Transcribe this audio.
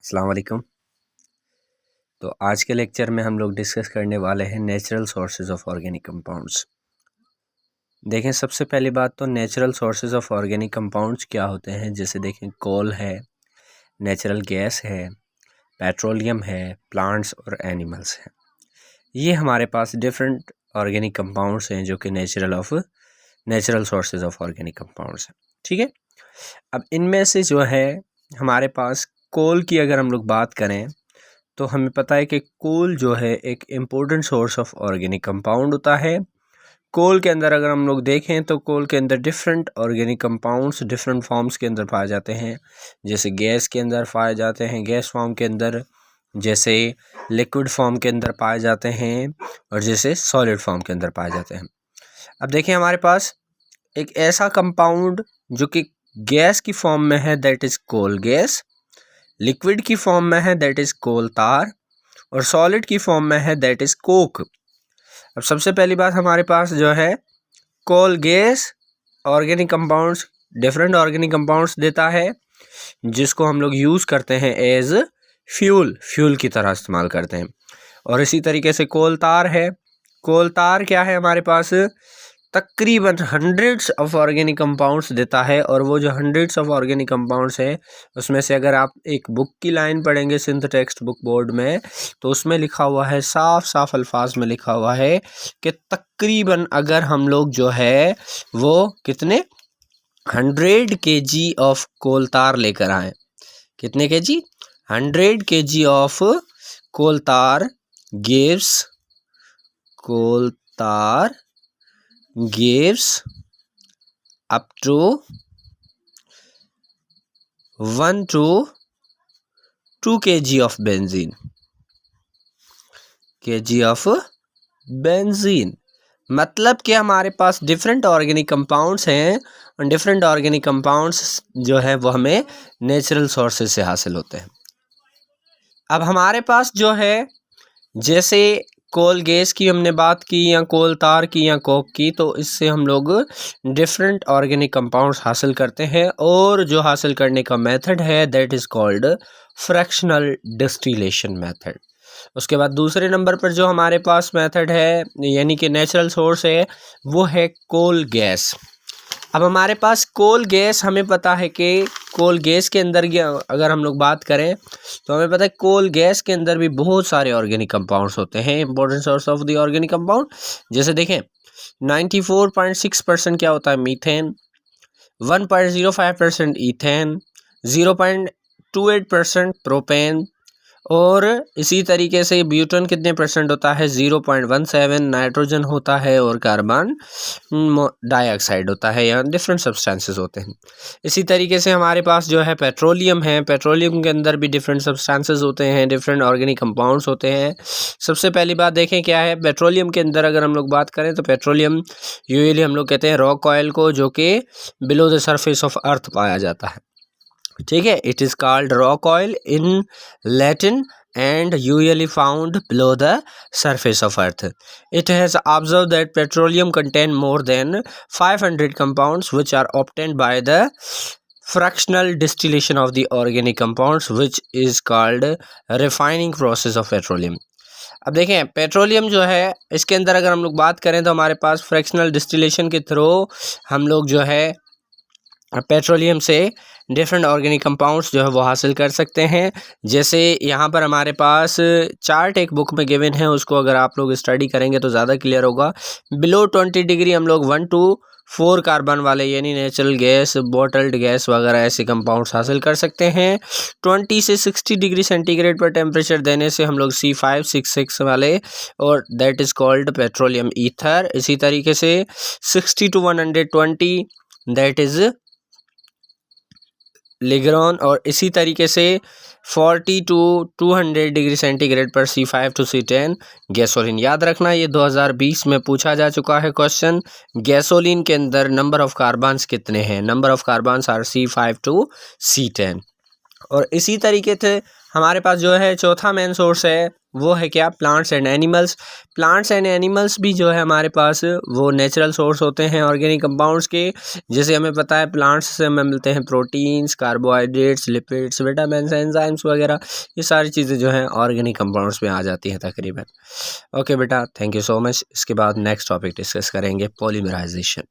अस्सलाम वालेकुम। तो आज के लेक्चर में हम लोग डिस्कस करने वाले हैं natural sources of organic compounds. देखें, सबसे पहली बात तो natural sources of organic compounds क्या होते हैं। जैसे देखें, कोल है, नेचुरल गैस है, पेट्रोलियम है, प्लांट्स और एनिमल्स हैं। ये हमारे पास डिफरेंट ऑर्गेनिक कंपाउंड्स हैं जो कि natural sources of organic compounds हैं। ठीक है, अब इनमें से जो है हमारे पास कोल की अगर हम लोग बात करें तो हमें पता है कि कोल जो है एक important source of organic compound होता है। कोल के अंदर अगर हम लोग देखें तो कोल के अंदर different organic compounds different forms के अंदर पाए जाते हैं। जैसे गैस के अंदर पाए जाते हैं, गैस फॉर्म के अंदर, जैसे लिक्विड फॉर्म के अंदर पाए जाते हैं, और जैसे सॉलिड फॉर्म के अंदर पाए जाते हैं। अब देखिए, हमारे पास एक ऐसा कंपाउंड जो कि गैस की फॉर्म में है, that is coal gas. Liquid की फॉर्म में है, दैट इज़ कोल तार। और सॉलिड की फॉर्म में है, दैट इज़ कोक। अब सबसे पहली बात हमारे पास जो है coal gas organic compounds, different organic compounds देता है जिसको हम लोग यूज़ करते हैं एज फ्यूल की तरह इस्तेमाल करते हैं। और इसी तरीके से कोल तार है। कोल तार क्या है, हमारे पास तकरीबन हंड्रेड्स ऑफ ऑर्गेनिक कंपाउंड्स देता है। और वो जो हंड्रेड्स ऑफ ऑर्गेनिक कंपाउंड्स है उसमें से अगर आप एक बुक की लाइन पढ़ेंगे सिंथ टेक्स्ट बुक बोर्ड में, तो उसमें लिखा हुआ है, साफ साफ अल्फाज में लिखा हुआ है कि तकरीबन अगर हम लोग जो है वो कितने 100 kg ऑफ कोल तार लेकर आए, कितने kg 100 kg ऑफ कोल तार gives up to 1 to 2 kg of benzene। मतलब कि हमारे पास डिफरेंट ऑर्गेनिक कंपाउंड्स हैं और डिफरेंट ऑर्गेनिक कंपाउंड्स जो है वो हमें नेचुरल सोर्सेज से हासिल होते हैं। अब हमारे पास जो है जैसे कोल गैस की हमने बात की, या कोल तार की, या कोक की, तो इससे हम लोग डिफरेंट ऑर्गेनिक कंपाउंड्स हासिल करते हैं। और जो हासिल करने का मेथड है that is called fractional distillation method. उसके बाद दूसरे नंबर पर जो हमारे पास मेथड है यानी कि नेचुरल सोर्स है वो है कोल गैस। अब हमारे पास कोल गैस, हमें पता है कि कोल गैस के अंदर अगर हम लोग बात करें तो हमें पता है कोल गैस के अंदर भी बहुत सारे ऑर्गेनिक कंपाउंड्स होते हैं, important source of the organic compound. जैसे देखें, 94.6% क्या होता है, मीथेन, 1.05% ईथेन, 0.28% प्रोपेन, और इसी तरीके से ब्यूटेन कितने परसेंट होता है, 0.17, नाइट्रोजन होता है, और कार्बन डाइऑक्साइड होता है। यहाँ डिफरेंट सब्सटेंसेस होते हैं। इसी तरीके से हमारे पास जो है पेट्रोलियम है। पेट्रोलियम के अंदर भी डिफरेंट सब्सटेंसेस होते हैं, डिफरेंट ऑर्गेनिक कंपाउंड्स होते हैं। सबसे पहली बात देखें क्या है, पेट्रोलियम के अंदर अगर हम लोग बात करें तो पेट्रोलियम यूजुअली हम लोग कहते हैं रॉक ऑयल को, जो कि below the surface of earth पाया जाता है। ठीक है, it is called rock oil in Latin and usually found below the surface of earth. It has observed that petroleum contain more than 500 compounds which are obtained by the fractional distillation of the organic compounds, which is called refining process of petroleum. अब देखें, petroleum जो है इसके अंदर अगर हम लोग बात करें तो हमारे पास फ्रैक्शनल डिस्टिलेशन के थ्रू हम लोग जो है पेट्रोलियम से डिफरेंट ऑर्गेनिक कंपाउंड्स जो है वो हासिल कर सकते हैं। जैसे यहाँ पर हमारे पास चार्ट एक बुक में गिवन है, उसको अगर आप लोग स्टडी करेंगे तो ज़्यादा क्लियर होगा। बिलो 20 डिग्री हम लोग 1 to 4 कार्बन वाले यानी नेचुरल गैस, बॉटल्ड गैस वगैरह ऐसे कंपाउंड्स हासिल कर सकते हैं। 20 से 60 डिग्री सेंटीग्रेड पर टेम्परेचर देने से हम लोग C5, 6 वाले, और that is called petroleum ether. इसी तरीके से 60 to 120 दैट इज़ लिग्रॉन, और इसी तरीके से 40 to 200 डिग्री सेंटीग्रेड पर C5 to C10 गैसोलीन। याद रखना, ये 2020 में पूछा जा चुका है क्वेश्चन। गैसोलीन के अंदर नंबर ऑफ कार्बन्स कितने हैं, number of carbons are C5 to C10। और इसी तरीके से हमारे पास जो है चौथा मेन सोर्स है वो है क्या, plants and animals. Plants and animals भी जो है हमारे पास वो नेचुरल सोर्स होते हैं ऑर्गेनिक कंपाउंड्स के। जैसे हमें पता है प्लांट्स से हमें मिलते हैं proteins, carbohydrates, lipids, vitamins, enzymes वगैरह। ये सारी चीज़ें जो हैं ऑर्गेनिक कंपाउंड्स में आ जाती हैं तकरीबन। ओके बेटा, थैंक यू सो मच। इसके बाद नेक्स्ट टॉपिक डिस्कस करेंगे पॉलीमराइजेशन।